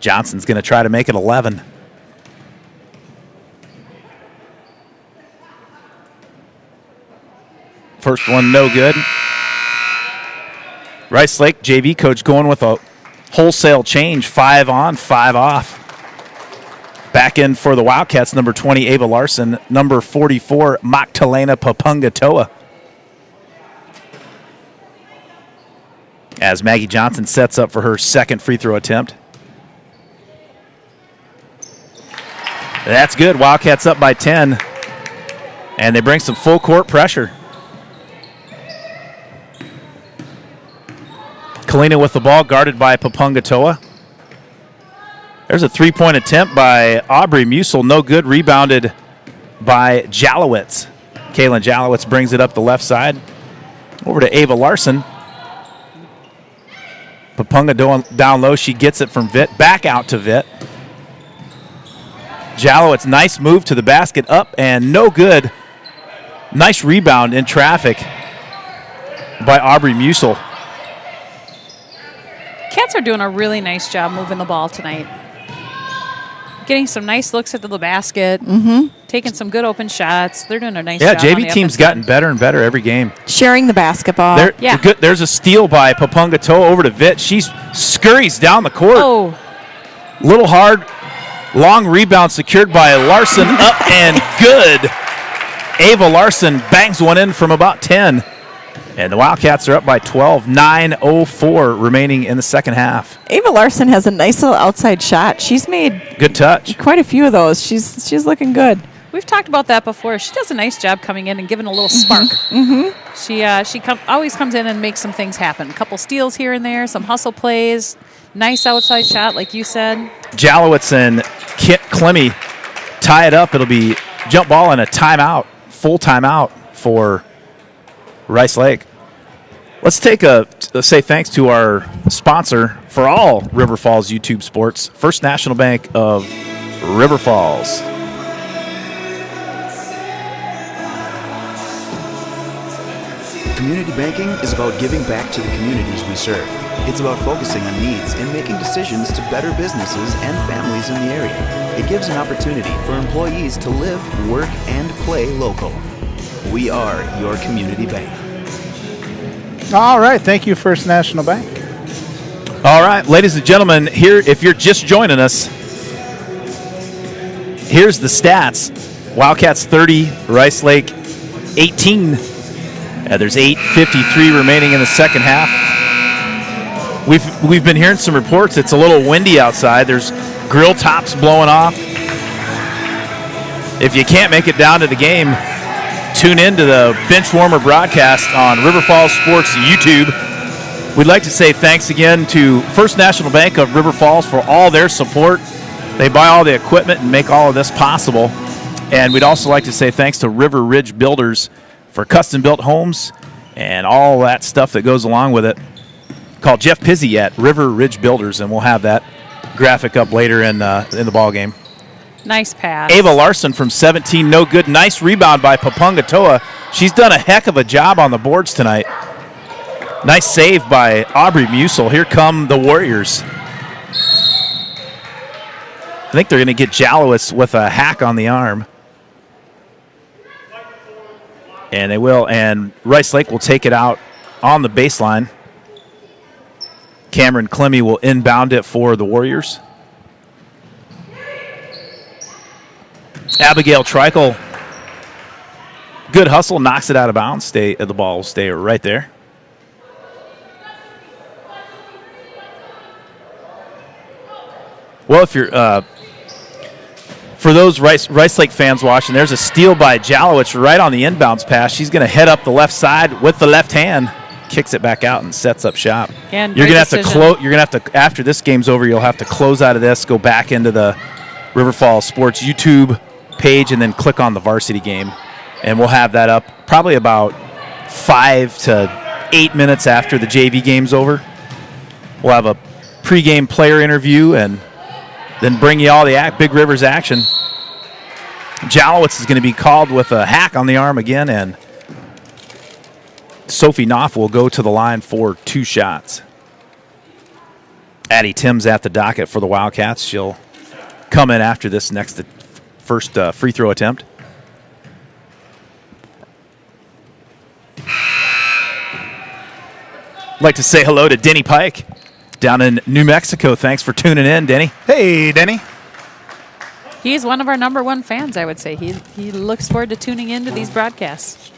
Johnson's going to try to make it 11. First one, no good. Rice Lake JV coach going with a wholesale change, 5 on, 5 off. Back in for the Wildcats, number 20, Ava Larson, number 44, Magdalena Papungatoa. As Maggie Johnson sets up for her second free throw attempt. That's good. Wildcats up by 10. And they bring some full court pressure. Kalina with the ball, guarded by Papungatoa. There's a three-point attempt by Aubrey Musil. No good. Rebounded by Jalowitz. Kaylin Jalowitz brings it up the left side. Over to Ava Larson. Papunga down low. She gets it from Vitt. Back out to Vitt. Jalowitz, nice move to the basket. Up and no good. Nice rebound in traffic by Aubrey Musil. Cats are doing a really nice job moving the ball tonight. Getting some nice looks at the basket. Taking some good open shots. They're doing a nice job. Yeah, JV team's gotten better and better every game. Sharing the basketball. There's a steal by Papungatoa over to Vitt. She scurries down the court. Oh. Little hard. Long rebound secured by Larson. Up and good. Ava Larson bangs one in from about 10. And the Wildcats are up by 12. 9:04 remaining in the second half. Ava Larson has a nice little outside shot. She's made good touch. Quite a few of those. She's looking good. We've talked about that before. She does a nice job coming in and giving a little spark. She always comes in and makes some things happen. A couple steals here and there, some hustle plays, nice outside shot, like you said. Jalowitz and Kit Clemmy tie it up. It'll be jump ball and a timeout, full timeout for Rice Lake. Let's say thanks to our sponsor for all River Falls YouTube sports, First National Bank of River Falls. Community banking is about giving back to the communities we serve. It's about focusing on needs and making decisions to better businesses and families in the area. It gives an opportunity for employees to live, work, and play local. We are your community bank. All right. Thank you, First National Bank. All right, ladies and gentlemen, here, if you're just joining us, here's the stats. Wildcats 30, Rice Lake 18. There's 8:53 remaining in the second half. We've been hearing some reports. It's a little windy outside. There's grill tops blowing off. If you can't make it down to the game, tune in to the Bench Warmer broadcast on River Falls Sports YouTube. We'd like to say thanks again to First National Bank of River Falls for all their support. They buy all the equipment and make all of this possible. And we'd also like to say thanks to River Ridge Builders for custom-built homes and all that stuff that goes along with it. Call Jeff Pizzi at River Ridge Builders, and we'll have that graphic up later in the ball game. Nice pass. Ava Larson from 17, no good. Nice rebound by Papungatoa. She's done a heck of a job on the boards tonight. Nice save by Aubrey Musil. Here come the Warriors. I think they're going to get Jalowitz with a hack on the arm. And they will. And Rice Lake will take it out on the baseline. Cameron Clemmy will inbound it for the Warriors. Abigail Treichel, good hustle, knocks it out of bounds. The ball will stay right there. Well, if you're for those Rice Lake fans watching, there's a steal by Jalowicz right on the inbounds pass. She's going to head up the left side with the left hand, kicks it back out, and sets up shop. And you're great going to have to decision. close. You're going to have to, after this game's over, you'll have to close out of this, go back into the River Falls Sports YouTube page, and then click on the varsity game, and we'll have that up probably about 5 to 8 minutes after the JV game's over. We'll have a pregame player interview and then bring you all the Big Rivers action. Jalowicz is going to be called with a hack on the arm again, and Sophie Knopf will go to the line for 2 shots. Addie Tim's at the docket for the Wildcats. She'll come in after this first free throw attempt. I'd like to say hello to Denny Pike down in New Mexico. Thanks for tuning in, Denny. Hey, Denny. He's one of our #1 fans, I would say. He looks forward to tuning into these broadcasts.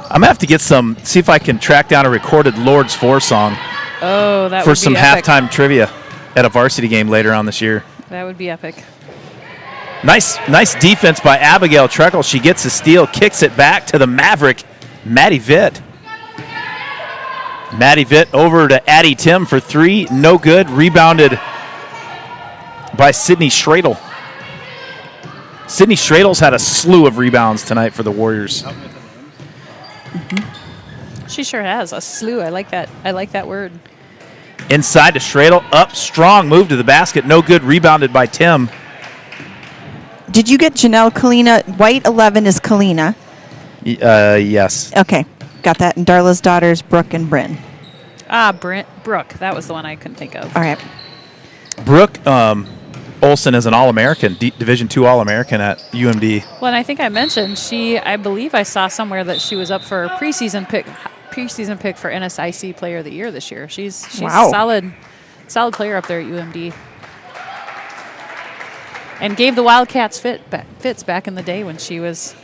I'm going to have to see if I can track down a recorded Lords 4 song Oh, that for would be some epic. halftime trivia at a varsity game later on this year. That would be epic. Nice defense by Abigail Treckle. She gets a steal, kicks it back to the Maverick, Maddie Vitt. Maddie Vitt over to Addie Tim for 3. No good. Rebounded by Sydney Schradel. Sydney Schradel's had a slew of rebounds tonight for the Warriors. She sure has a slew. I like that. I like that word. Inside to Schradel. Up strong. Move to the basket. No good. Rebounded by Tim. Did you get Janelle Kalina? White 11 is Kalina. Yes. Okay, got that. And Darla's daughters, Brooke and Bryn. Brooke. That was the one I couldn't think of. All right. Brooke Olson is an All-American, Division II All-American at UMD. Well, and I think I mentioned I believe I saw somewhere that she was up for a preseason pick for NSIC Player of the Year this year. She's Wow. solid player up there at UMD. And gave the Wildcats fits back in the day when she was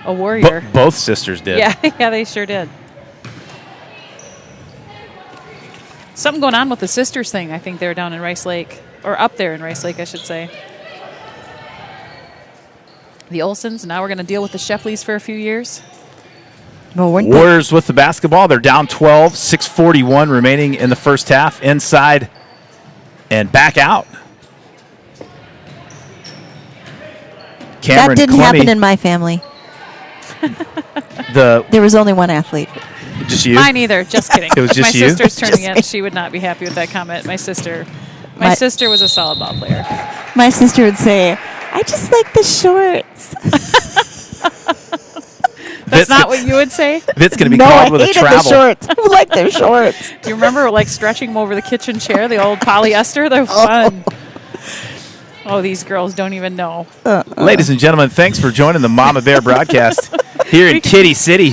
a Warrior. Both sisters did. Yeah, they sure did. Something going on with the sisters thing. I think they're down in Rice Lake, or up there in Rice Lake, I should say. The Olsons. Now we're going to deal with the Shepleys for a few years. Well, Warriors with the basketball. They're down 12, 6:41 remaining in the first half. Inside and back out. Cameron that didn't Clemmy, happen in my family. the There was only one athlete. just you. Mine either. Just kidding. It was If just my you? sister's turning Just in, me. she would not be happy with that comment. My sister My- was a solid ball player. My sister would say, I just like the shorts. That's not what you would say. Vit's going to be No, I called with a hated the travel. shorts. I like their shorts. Do you remember like stretching them over the kitchen chair, the old polyester? They're fun. Oh, these girls don't even know. Ladies and gentlemen, thanks for joining the Mama Bear broadcast here in Kitty City.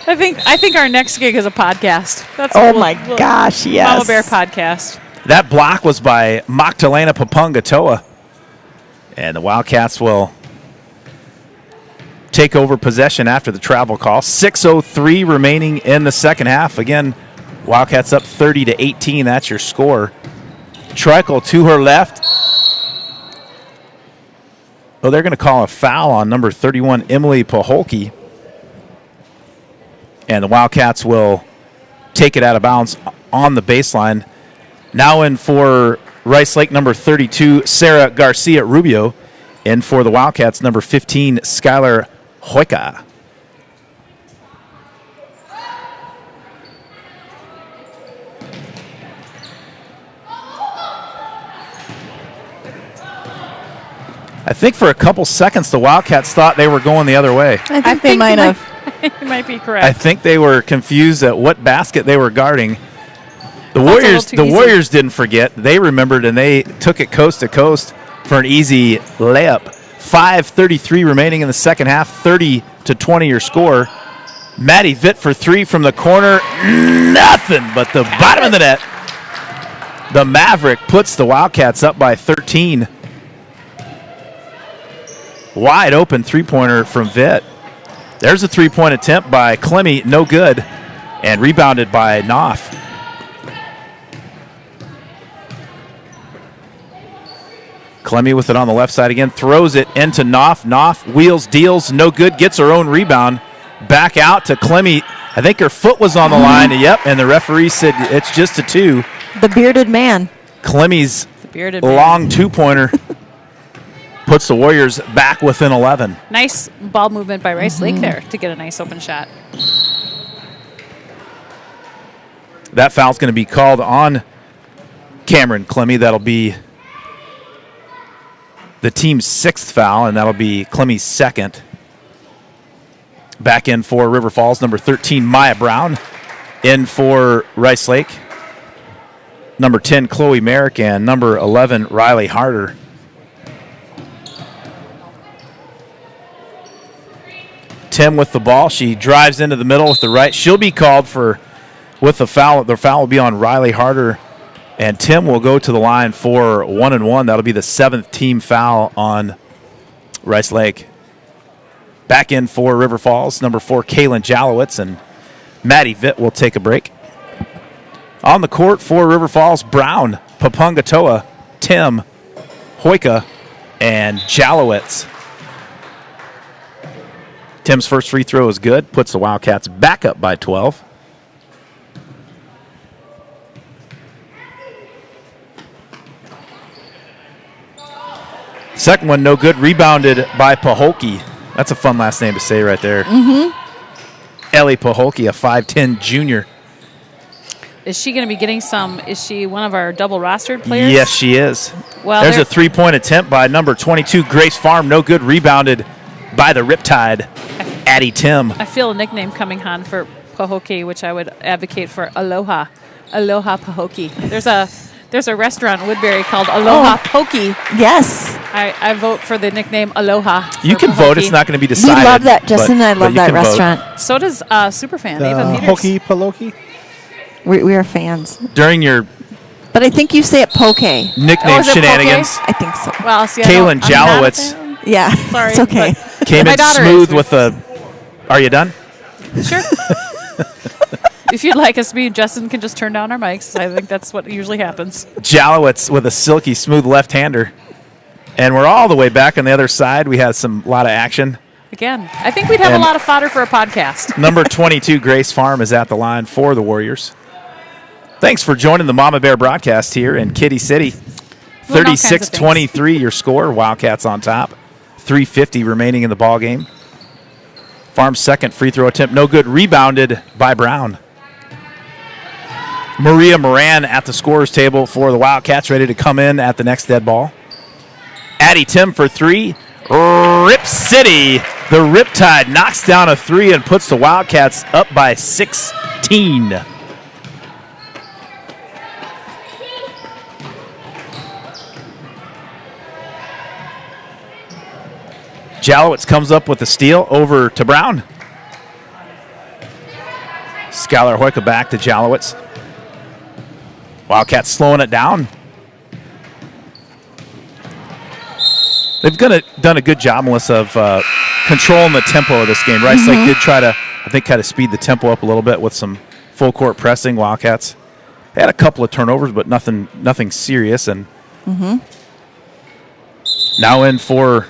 I think our next gig is a podcast. That's Oh what my gosh, yes. Mama Bear podcast. That block was by Magdalena Papungatoa. And the Wildcats will take over possession after the travel call. 6:03 remaining in the second half. Again, Wildcats up 30-18. That's your score. Treichel to her left. Oh, they're going to call a foul on number 31, Emily Paholke. And the Wildcats will take it out of bounds on the baseline. Now in for Rice Lake, number 32, Sarah Garcia Rubio. And for the Wildcats, number 15, Skylar Hoika. I think for a couple seconds, the Wildcats thought they were going the other way. I think they might have. You might be correct. I think they were confused at what basket they were guarding. The a little Warriors, too the easy. Warriors didn't forget. They remembered and they took it coast to coast for an easy layup. 5:33 remaining in the second half. 30-20 your score. Maddie Vitt for 3 from the corner. Nothing but the bottom of the net. The Maverick puts the Wildcats up by 13. Wide open three-pointer from Vitt. There's a three-point attempt by Clemmy, no good, and rebounded by Knopf. Clemmy with it on the left side again. Throws it into Knopf. Knopf wheels, deals, no good. Gets her own rebound. Back out to Clemmy. I think her foot was on the line. Yep, and the referee said it's just a 2. The bearded man. Clemmy's Bearded man. long 2-pointer puts the Warriors back within 11. Nice ball movement by Rice Lake there to get a nice open shot. That foul's going to be called on Cameron Clemmy. That'll be the team's 6th foul, and that'll be Clemmy's 2nd. Back in for River Falls, number 13, Maya Brown. In for Rice Lake, number 10, Chloe Merrick, and number 11, Riley Harder. Tim with the ball. She drives into the middle with the right. She'll be called for with the foul. The foul will be on Riley Harder, and Tim will go to the line for 1-1. That'll be the 7th team foul on Rice Lake. Back in for River Falls, number 4, Kaylin Jalowitz, and Maddie Vitt will take a break. On the court for River Falls, Brown, Papungatoa, Tim, Hoika, and Jalowitz. Tim's first free throw is good, puts the Wildcats back up by 12. Second one, no good, rebounded by Pahokee. That's a fun last name to say right there. Ellie Pahokee, a 5'10 junior. Is she going to be getting some? Is she one of our double rostered players? Yes, she is. Well, there's a 3-point attempt by number 22, Grace Farm. No good, rebounded by the Riptide, Addie Tim. I feel a nickname coming on for Pahokee, which I would advocate for Aloha. Aloha Pahokee. There's a restaurant in Woodbury called Aloha Pokey. Yes. I vote for the nickname Aloha. You can vote. It's not going to be decided. We love that, Justin. I love you that can vote. restaurant. So does Superfan, Ava Peters. Hokey Paloki? We are fans. During your But I think you say it poke. nickname Oh, is it shenanigans, I think so. Well, see, Kaylin I'm not a Jalowitz fan. Yeah. Sorry, It's okay. but came my in daughter smooth is. with a. Are you done? Sure. If you'd like us to be, Justin can just turn down our mics. I think that's what usually happens. Jalowitz with a silky smooth left-hander. And we're all the way back on the other side. We had a lot of action. Again, I think we'd have And- a lot of fodder for a podcast. Number 22, Grace Farm, is at the line for the Warriors. Thanks for joining the Mama Bear broadcast here in Kitty City. Doing all kinds of 36-23 your score. Wildcats on top. 3:50 remaining in the ball game. Farm's second free throw attempt, no good. Rebounded by Brown. Maria Moran at the scorer's table for the Wildcats, ready to come in at the next dead ball. Addie Tim for 3. Rip City. The Riptide knocks down a 3 and puts the Wildcats up by 16. Jalowitz comes up with a steal over to Brown. Skylar Hoika back to Jalowitz. Wildcats slowing it down. They've done a good job, Melissa, of controlling the tempo of this game. Rice Lake did try to, I think, kind of speed the tempo up a little bit with some full court pressing. Wildcats had a couple of turnovers, but nothing serious. And now in for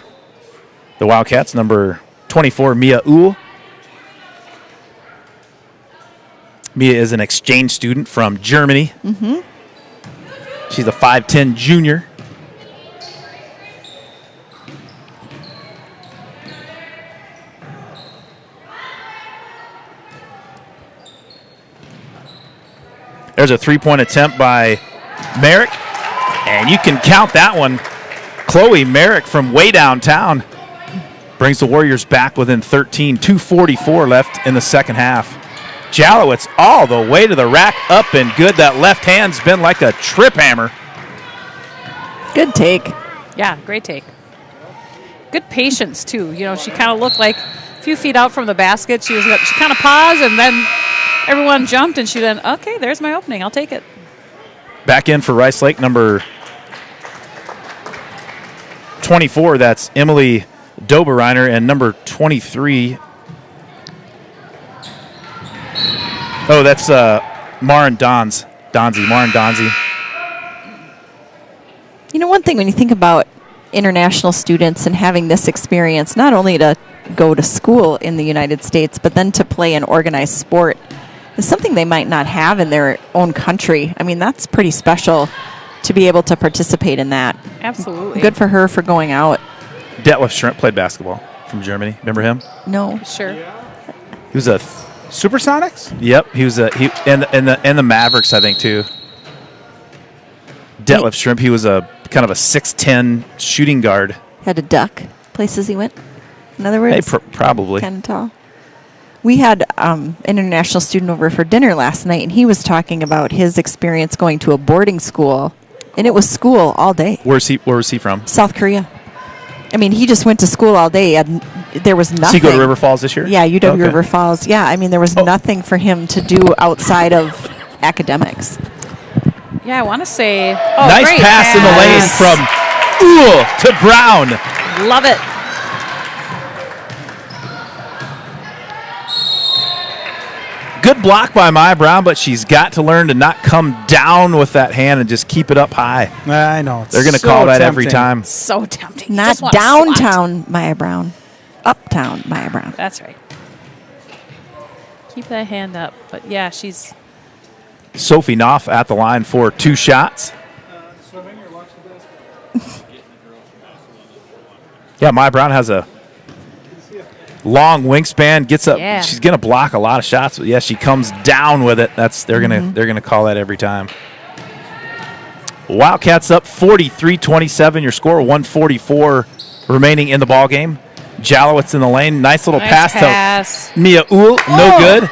the Wildcats, number 24, Mia Uhl. Mia is an exchange student from Germany. She's a 5'10 junior. There's a 3-point attempt by Merrick, and you can count that one. Chloe Merrick from way downtown brings the Warriors back within 13. 2:44 left in the second half. Jalowitz all the way to the rack, up and good. That left hand's been like a trip hammer. Good take. Yeah, great take. Good patience, too. You know, she kind of looked like a few feet out from the basket. She kind of paused, and then everyone jumped, and she then, okay, there's my opening. I'll take it. Back in for Rice Lake, number 24. That's Emily Doberreiner, and number 23. Oh, that's Maren Donzi. Maren Donzi. You know, one thing when you think about international students and having this experience, not only to go to school in the United States, but then to play an organized sport, is something they might not have in their own country. I mean, that's pretty special to be able to participate in that. Absolutely. Good for her for going out. Detlef Schrempf played basketball from Germany. Remember him? No. Sure. He was a Supersonics? Yep, he was and the Mavericks, I think, too. Detlef Schrempf, he was a kind of a 6'10" shooting guard. Had to duck places he went. In other words, Probably. kind of tall. We had an international student over for dinner last night, and he was talking about his experience going to a boarding school, and it was school all day. Where was he from? South Korea. I mean, he just went to school all day, and there was nothing. Did he go to River Falls this year? Yeah, UW Okay. River Falls. Yeah, I mean, there was nothing for him to do outside of academics. Yeah, I want to say. Oh, Nice great pass in the lane pass. from to Brown. Love it. Good block by Maya Brown, but she's got to learn to not come down with that hand and just keep it up high. I know. It's They're going to so call that every tempting. time. So tempting. You Not just wanna swat. downtown Maya Brown, uptown Maya Brown. That's right. Keep that hand up. But yeah, she's. Sophie Knopf at the line for 2 shots. Yeah, Maya Brown has a long wingspan, gets up. Yeah. She's going to block a lot of shots, but yeah, she comes down with it. They're going to call that every time. Wildcats up 43-27. Your score 144 remaining in the ball game. Jalowitz in the lane. Nice little Nice pass to Mia Uhl. No Oh. good.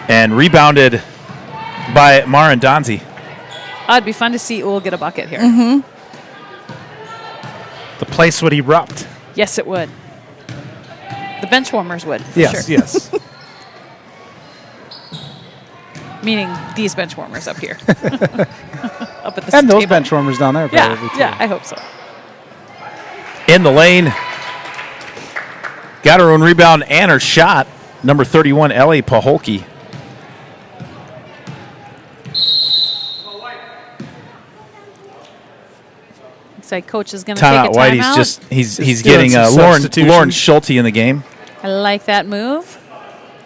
And rebounded by Maren Donzi. Oh, it'd be fun to see Uhl get a bucket here. The place would erupt. Yes, it would. The bench warmers would. For Yes, sure. yes. Meaning these bench warmers up here. Up at the And those table. bench warmers down there Yeah, probably, too. yeah, I hope so. In the lane. Got her own rebound and her shot. Number 31, Ellie Paholke. Looks like coach is going to take a Timeout. Whitey's timeout. just he's doing getting some Lauren substitutions. Schulte in the game. I like that move.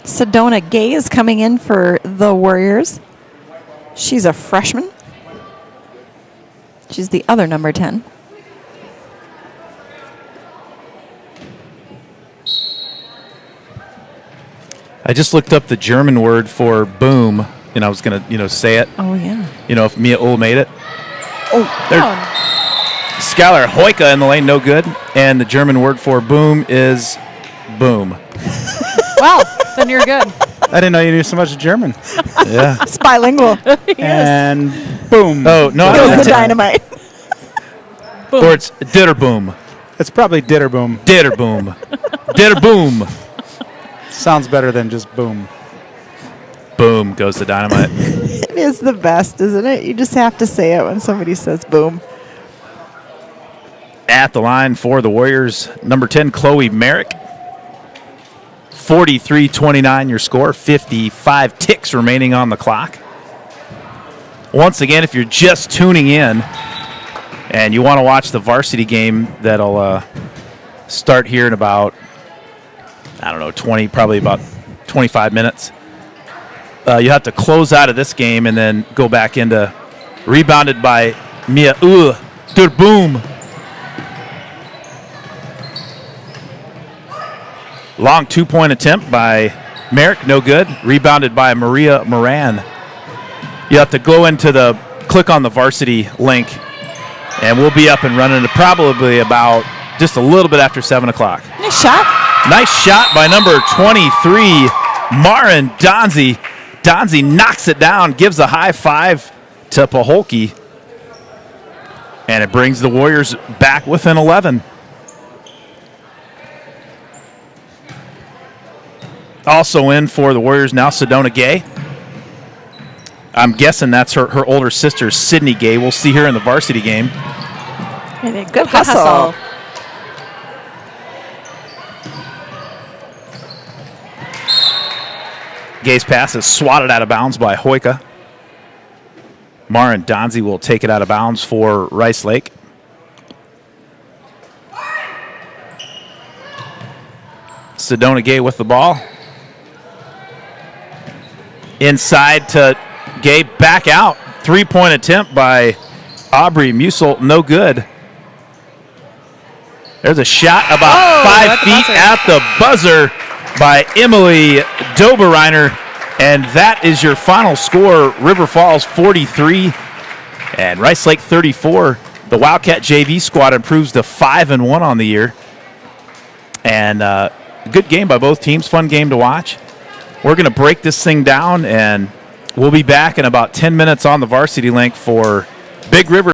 Sedona Gay is coming in for the Warriors. She's a freshman. She's the other number 10. I just looked up the German word for boom, and I was gonna say it. Oh, yeah. If Mia Uhl made it. There- Oh, Skylar Hoika in the lane, no good. And the German word for boom is boom. well, then you're good. I didn't know you knew so much German. Yeah. It's bilingual. And boom. Oh no, Goes the it's dynamite. or it's ditterboom, It's probably ditterboom. ditterboom, ditterboom. Sounds better than just boom. Boom goes the dynamite. It is the best, isn't it? You just have to say it when somebody says boom. At the line for the Warriors, number 10, Chloe Merrick. 43-29 your score, 55 ticks remaining on the clock. Once again, if you're just tuning in and you want to watch the varsity game that'll start here in about, probably about 25 minutes. You have to close out of this game and then go back into rebounded by Mia Uhl. Boom. Long 2-point attempt by Merrick, no good. Rebounded by Maria Moran. You have to go into click on the varsity link, and we'll be up and running at probably about just a little bit after 7 o'clock. Nice shot. Nice shot by number 23, Maren Donzi. Donzi knocks it down, gives a high five to Paholke, and it brings the Warriors back within 11. Also in for the Warriors now, Sedona Gay. I'm guessing that's her older sister, Sydney Gay. We'll see her in the varsity game. Good hustle. Gay's pass is swatted out of bounds by Hoika. Maren Donzi will take it out of bounds for Rice Lake. Sedona Gay with the ball. Inside to Gay, back out. 3-point attempt by Aubrey Musil, no good. There's a shot about 5 feet at the buzzer by Emily Doberreiner. And that is your final score. River Falls 43 and Rice Lake 34. The Wildcat JV squad improves to 5-1 on the year. And good game by both teams. Fun game to watch. We're going to break this thing down, and we'll be back in about 10 minutes on the Varsity Link for Big River.